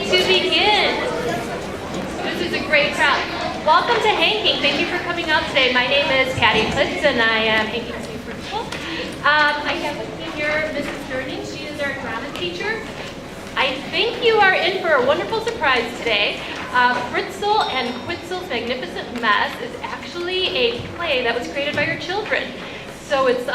to begin. This is a great crowd. Welcome to Hanking. Thank you for coming out today. My name is Patty Klitz, and I am Hanking's new principal. I have with me here Mrs. Durning. She is our drama teacher. I think you are in for a wonderful surprise today. Fritzl and Quitzel's Magnificent Mess is actually a play that was created by your children. So it's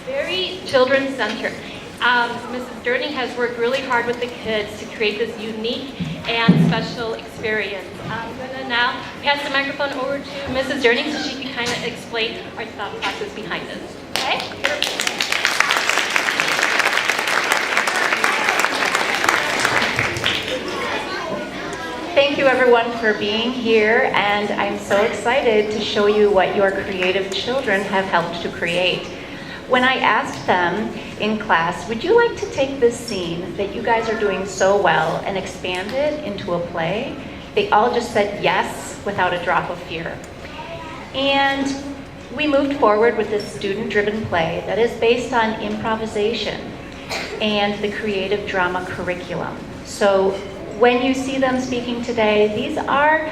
very children-centered. Mrs. Durning has worked really hard with the kids to create this unique and special experience. I'm going to now pass the microphone over to Mrs. Durning so she can kind of explain our thought process behind this. Okay? Thank you everyone for being here, and I'm so excited to show you what your creative children have helped to create. When I asked them in class, would you like to take this scene that you guys are doing so well and expand it into a play? They all just said yes without a drop of fear. And we moved forward with this student-driven play that is based on improvisation and the creative drama curriculum. So when you see them speaking today, these are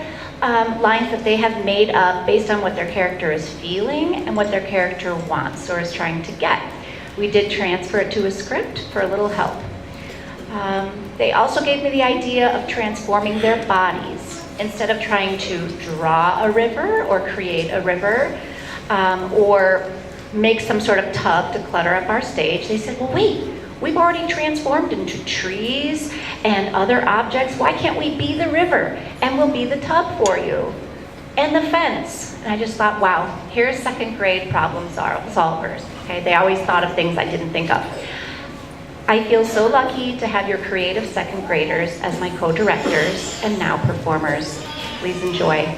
lines that they have made up based on what their character is feeling and what their character wants or is trying to get. We did transfer it to a script for a little help. They also gave me the idea of transforming their bodies. Instead of trying to draw a river or create a river or make some sort of tub to clutter up our stage, they said, well, wait, we've already transformed into trees and other objects. Why can't we be the river? And we'll be the tub for you. And the fence. And I just thought, wow, here's second grade problem solvers. Okay, they always thought of things I didn't think of. I feel so lucky to have your creative second graders as my co-directors and now performers. Please enjoy.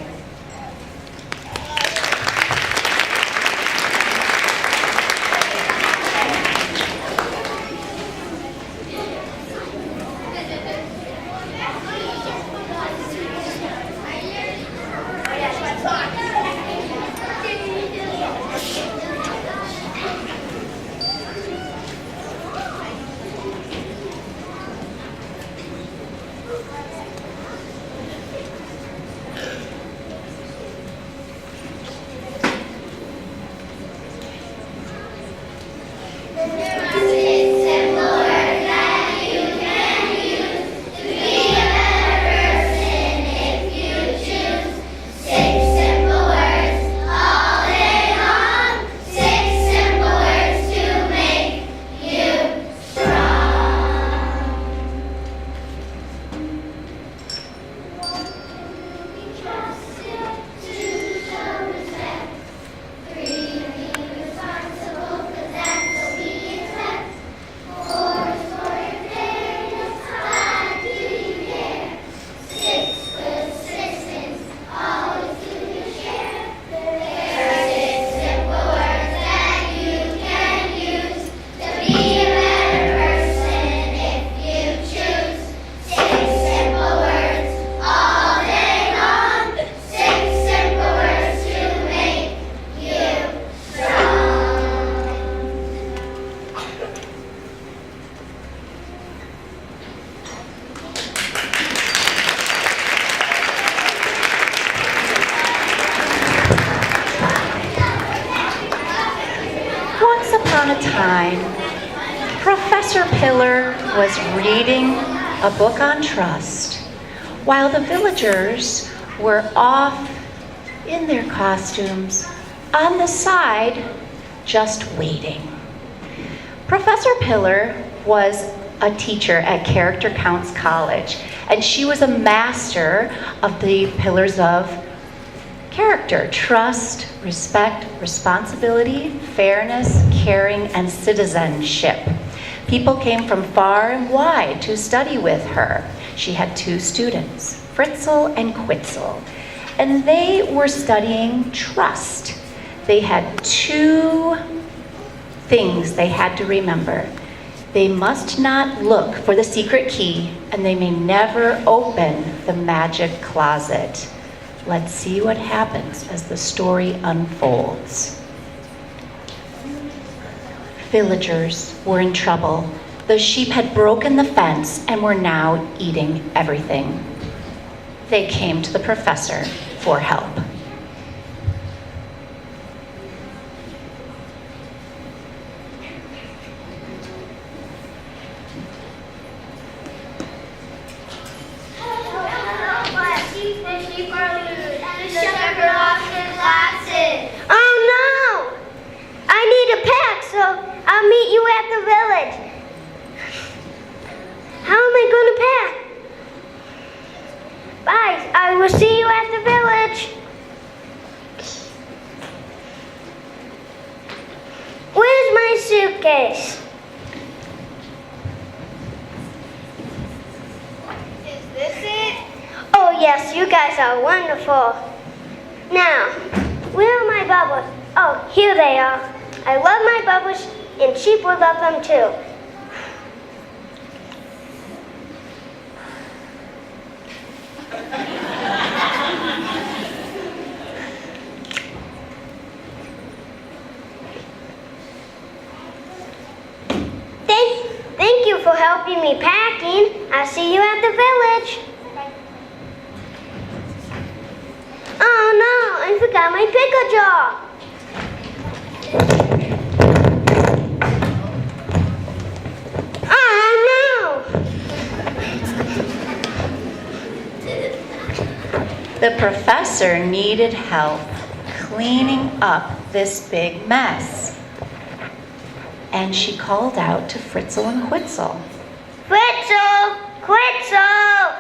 Professor Pillar was reading a book on trust while the villagers were off in their costumes on the side just waiting. Professor Pillar was a teacher at Character Counts College, and she was a master of the pillars of character: trust, respect, responsibility, fairness, caring, and citizenship. People came from far and wide to study with her. She had two students, Fritzl and Quitzel, and they were studying trust. They had two things they had to remember. They must not look for the secret key, and they may never open the magic closet. Let's see what happens as the story unfolds. Villagers were in trouble. The sheep had broken the fence and were now eating everything. They came to the professor for help. I'll meet you at the village. How am I going to pack? Bye. I will see you at the village. Where's my suitcase? Is this it? Oh yes, you guys are wonderful. Now, where are my bubbles? Oh, here they are. I love my bubbles, and sheep will love them too. Thank you for helping me packing. I'll see you at the village. Oh no, I forgot my pickle jar. The professor needed help cleaning up this big mess. And she called out to Fritzl and Quitzel. Fritzl! Quitzel!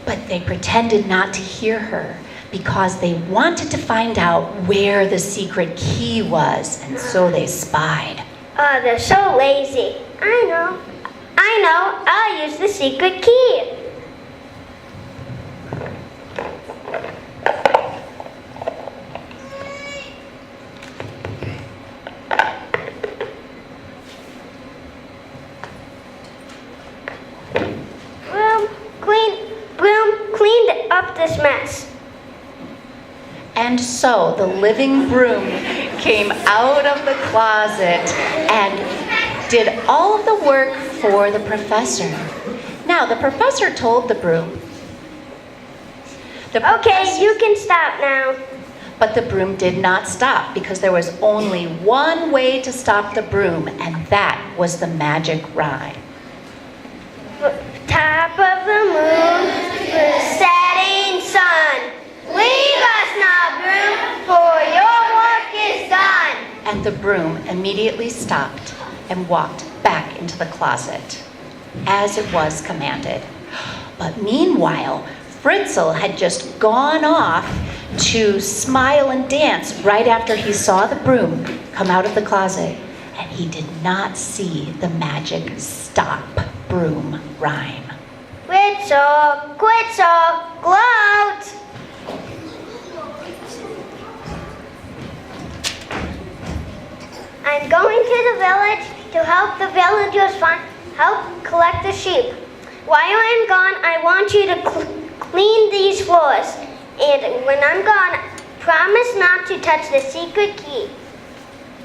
But they pretended not to hear her because they wanted to find out where the secret key was, and so they spied. Oh, they're so lazy. I know. I'll use the secret key. Broom cleaned up this mess. And so the living broom came out of the closet and did all of the work for the professor. Now, the professor told the broom. Okay, you can stop now. But the broom did not stop because there was only one way to stop the broom, and that was the magic rhyme. Top of the moon, the setting sun. Leave us now, broom, for your work is done. And the broom immediately stopped and walked back into the closet, as it was commanded. But meanwhile, Fritzl had just gone off to smile and dance right after he saw the broom come out of the closet, and he did not see the magic stop broom rhyme. Quitzel, Quitzel, gloat! I'm going to the village to help the villagers help collect the sheep. While I'm gone, I want you to clean these floors. And when I'm gone, promise not to touch the secret key.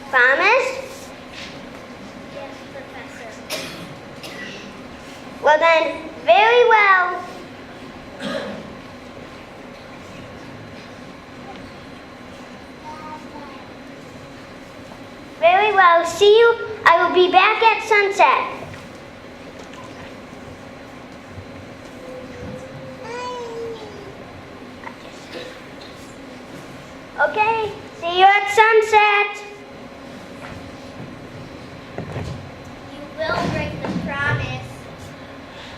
Promise? Yes, Professor. Well then, very well. Very well. See you. I will be back at sunset. Okay. See you at sunset. You will break the promise.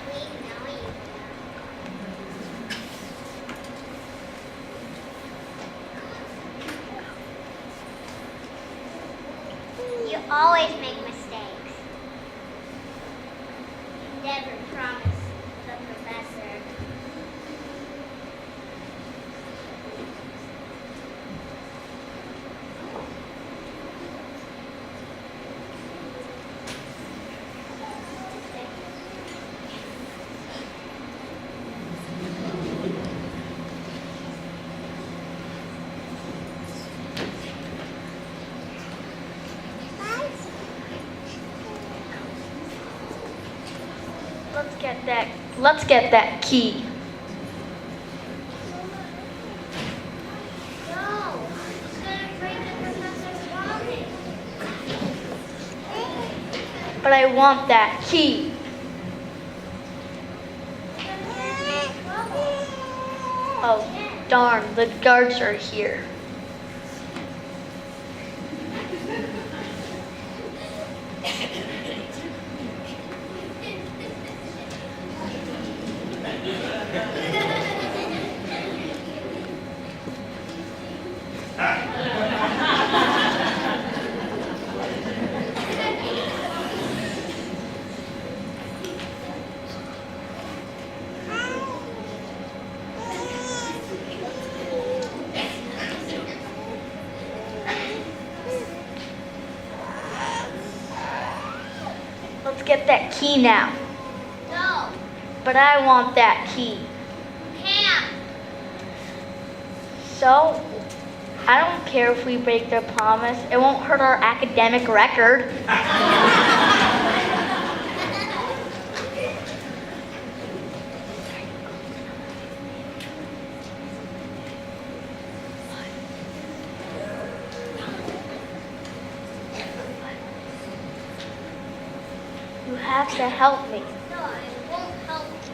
We know you will. You always make mistakes. You never promise the professor. Let's get that key. No, it's gonna break the professor's promise. But I want that key. Oh, darn, the guards are here. Let's get that key now. No, But I want that key. can't. So, I don't care if we break their promise. It won't hurt our academic record. You have to help me. No, I won't help you.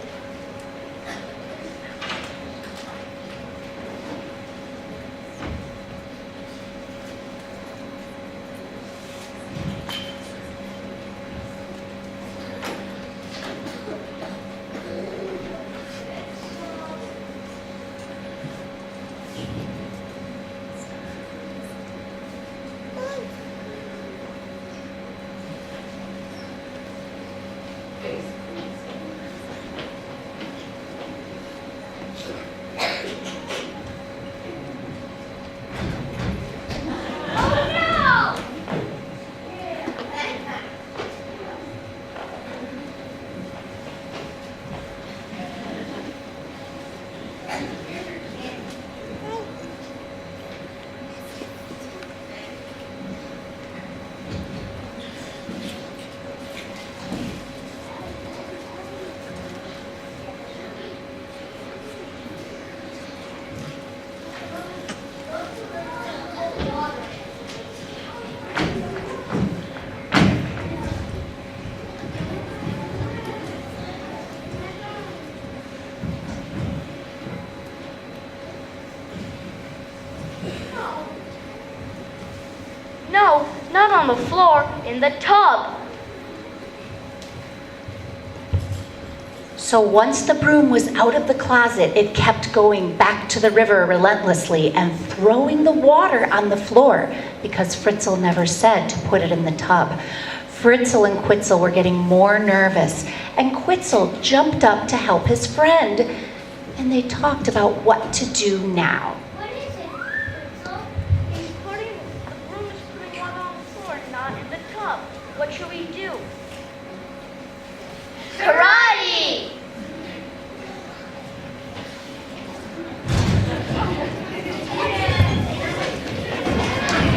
No, not on the floor, in the tub. So once the broom was out of the closet, it kept going back to the river relentlessly and throwing the water on the floor because Fritzl never said to put it in the tub. Fritzl and Quitzel were getting more nervous, and Quitzel jumped up to help his friend, and they talked about what to do now. What is it, Fritzl? The broom is putting water on the floor, not in the tub. What should we do? Karate!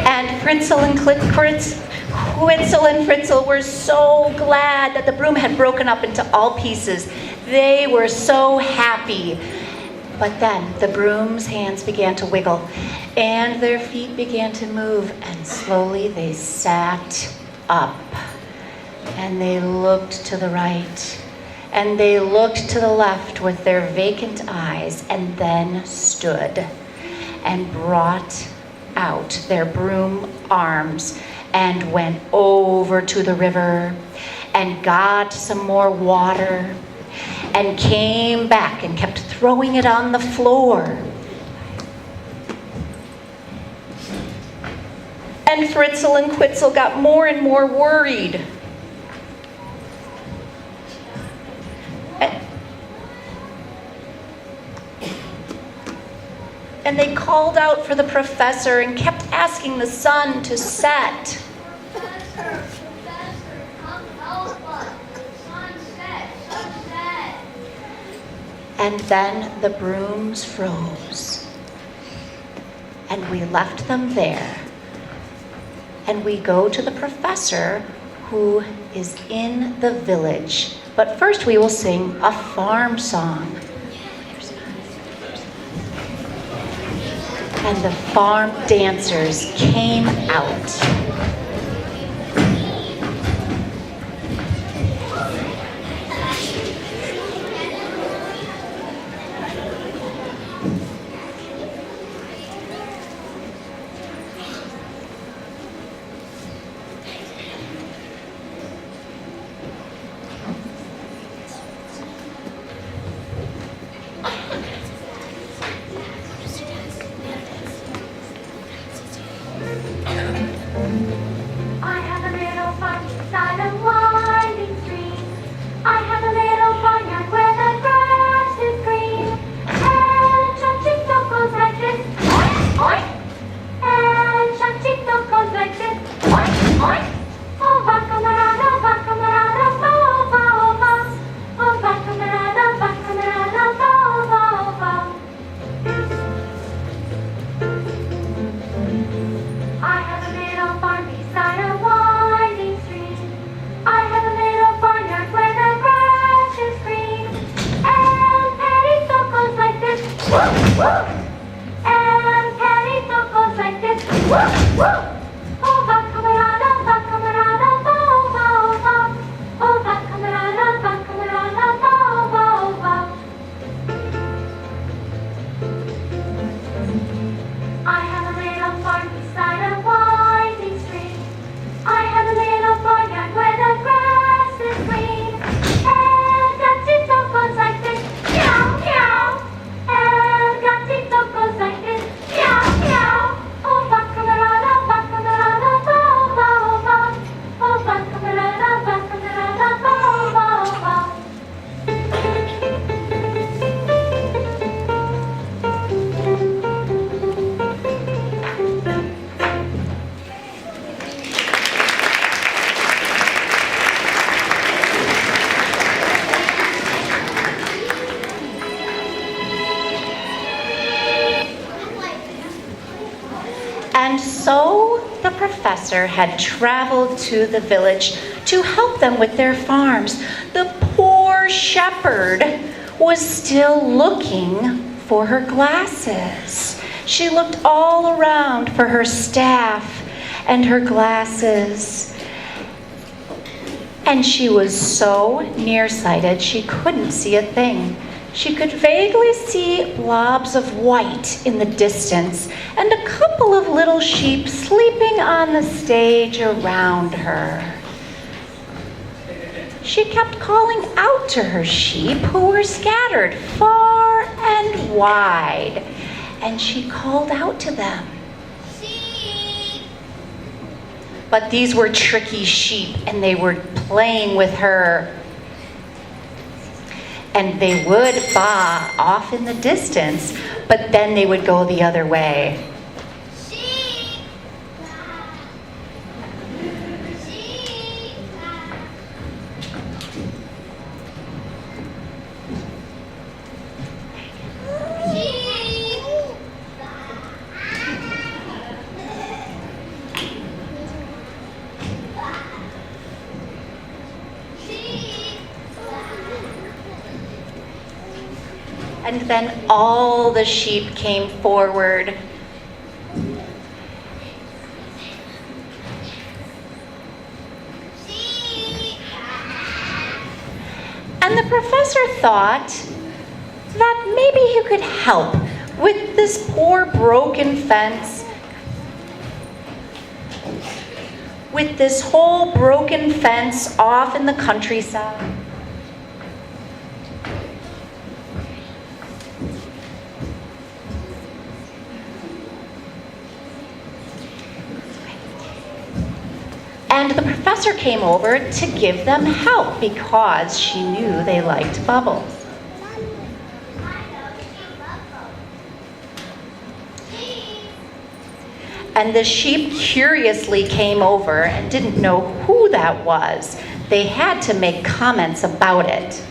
And Quitzel and Fritzl were so glad that the broom had broken up into all pieces. They were so happy. But then the broom's hands began to wiggle, and their feet began to move, and slowly they sat up. And they looked to the right, and they looked to the left with their vacant eyes, and then stood and brought out their broom arms and went over to the river and got some more water and came back and kept throwing it on the floor. And Fritzl and Quitzel got more and more worried. And they called out for the professor and kept asking the sun to set. Professor, come help us. Sunset. And then the brooms froze. And we left them there. And we go to the professor who is in the village But first we will sing a farm song. And the farm dancers came out. I have a little farm beside a winding stream. I have a little barnyard where the grass is green. And Chachito goes like this, oink, oink. And Chachito goes like this, oink, oink. Oh, va camarada, va, va, va. Oh, va camarada, va, va. I have a little farm beside a winding stream. I have a little barnyard where the grass is green. And Perito goes like this, woo, woo. And Perito goes like this, woo, woo. Oh, va camarada, va, va, va. Oh, va camarada, va, va. I have a little farm beside a winding stream. I have a little barnyard where the grass is green. And Gatito goes like this, meow, meow. And Gatito goes like this, meow, meow. Oh, va camarada, va, va. Oh, va camarada, va, va. And so the professor had traveled to the village to help them with their farms. The poor shepherd was still looking for her glasses. She looked all around for her staff and her glasses. And she was so nearsighted she couldn't see a thing. She could vaguely see blobs of white in the distance and a couple of little sheep sleeping on the stage around her. She kept calling out to her sheep who were scattered far and wide, and she called out to them. But these were tricky sheep, and they were playing with her. And they would baa off in the distance, but then they would go the other way. And then all the sheep came forward. And the professor thought that maybe he could help with this poor broken fence, with this whole broken fence off in the countryside. And the professor came over to give them help because she knew they liked bubbles. And the sheep curiously came over and didn't know who that was. They had to make comments about it.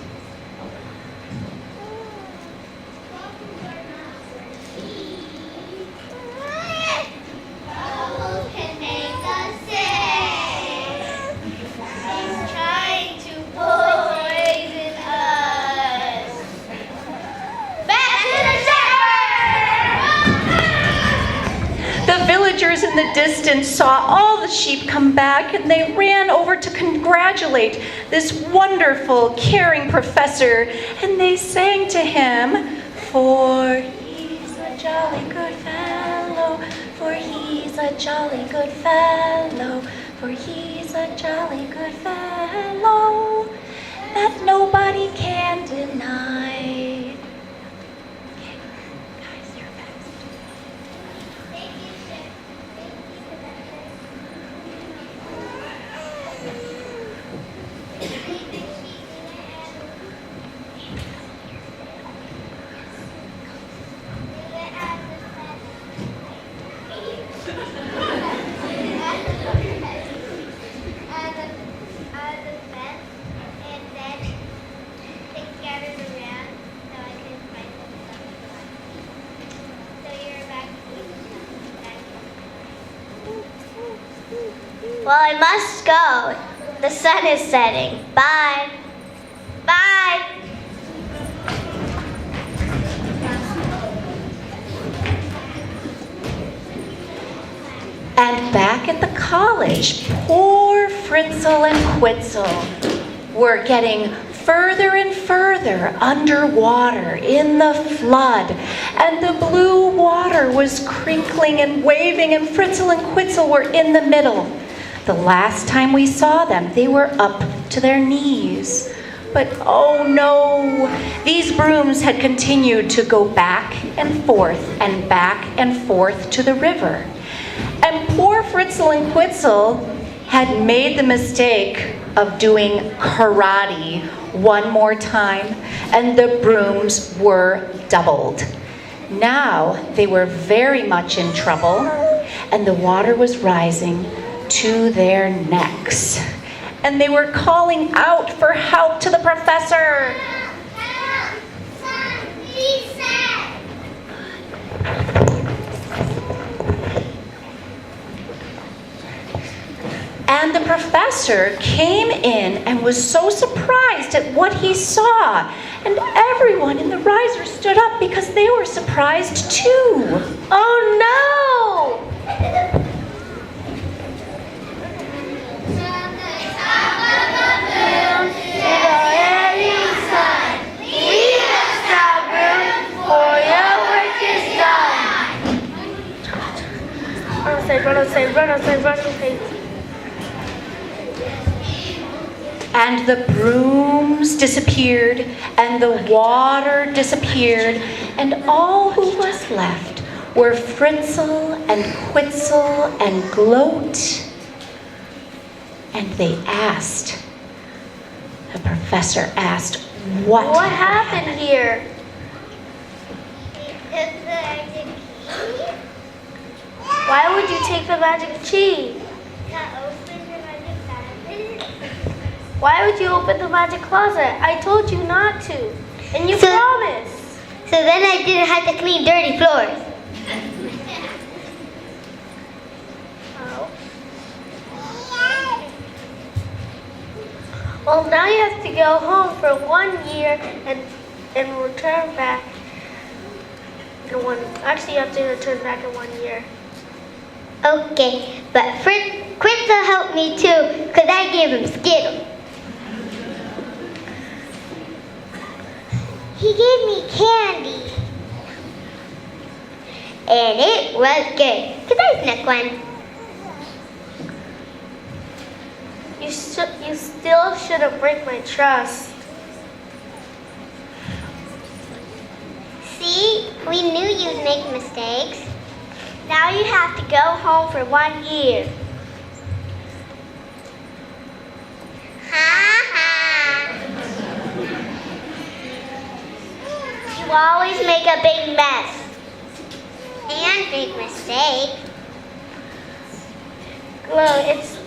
in the distance saw all the sheep come back, and they ran over to congratulate this wonderful, caring professor, and they sang to him, "For he's a jolly good fellow, for he's a jolly good fellow, for he's a jolly good fellow, that nobody can deny." Well, I must go. The sun is setting. Bye. Bye. And back at the college, poor Fritzl and Quitzel were getting further and further underwater in the flood, and the blue water was crinkling and waving, and Fritzl and Quitzel were in the middle. The last time we saw them, they were up to their knees. But oh no, these brooms had continued to go back and forth to the river. And poor Fritzl and Quitzel had made the mistake of doing karate one more time, and the brooms were doubled. Now they were very much in trouble, and the water was rising to their necks. And they were calling out for help to the professor. Help! Please, And the professor came in and was so surprised at what he saw. And everyone in the riser stood up because they were surprised too. Oh no! Run. And the brooms disappeared, and the water disappeared, and all who was left were Fritzl and Quitzel and Gloat. And they asked, the professor asked, what happened here? Why would you take the magic key? Why would you open the magic closet? I told you not to. And you promised. So then I didn't have to clean dirty floors. Oh. Well, now you have to go home for 1 year and return back in one. Actually, you have to return back in 1 year. Okay, but Quitzel helped me too, because I gave him Skittles. He gave me candy. And it was good, because I snuck one. You still shouldn't break my trust. See, we knew you'd make mistakes. Now you have to go home for 1 year. Ha ha. You always make a big mess. And big mistake. Well, it's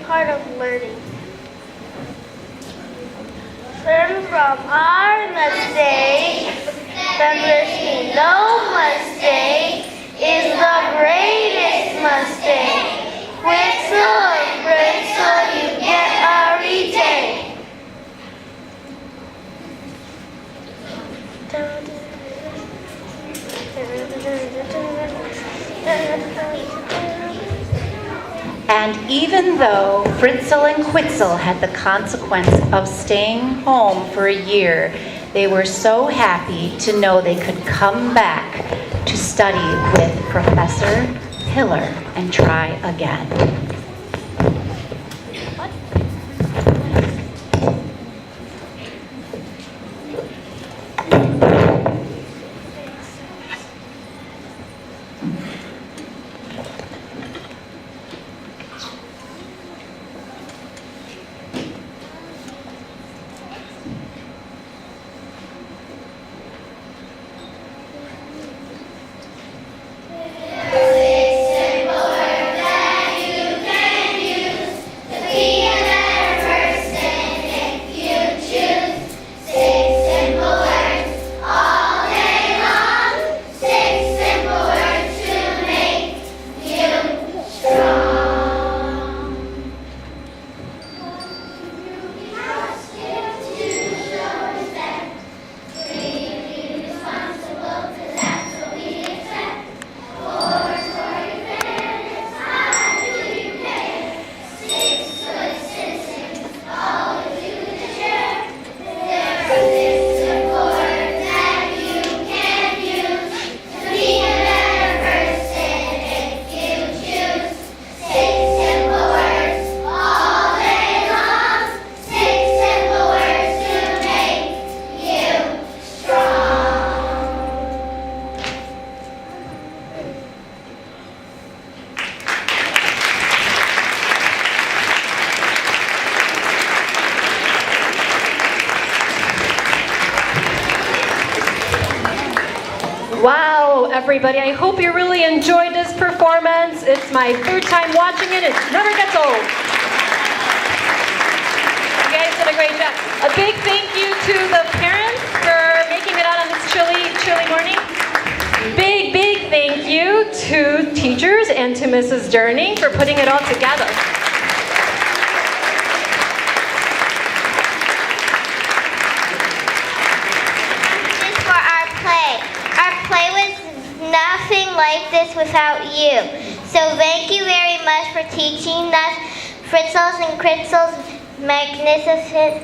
part of learning. Learn from our mistakes. Then risking no mistake is the greatest mistake. Quitzel and Fritzl, you get a retake. And even though Fritzl and Quitzel had the consequence of staying home for a year, they were so happy to know they could come back to study with Professor Hiller and try again. Wow, everybody, I hope you really enjoyed this performance. It's my third time watching it. It never gets old. You guys did a great job. A big thank you to the parents for making it out on this chilly morning. Big thank you to teachers and to Mrs. Durning for putting it all together. Nothing like this without you. So thank you very much for teaching us Fritzl's and Kritzel's magnificent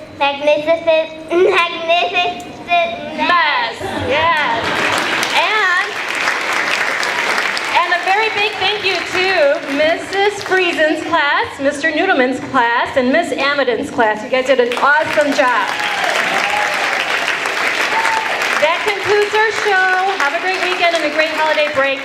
mess. Yes. And a very big thank you to Mrs. Fresen's class, Mr. Nudelman's class, and Miss Amaden's class. You guys did an awesome job. That concludes our show. Have a great weekend and a great holiday break.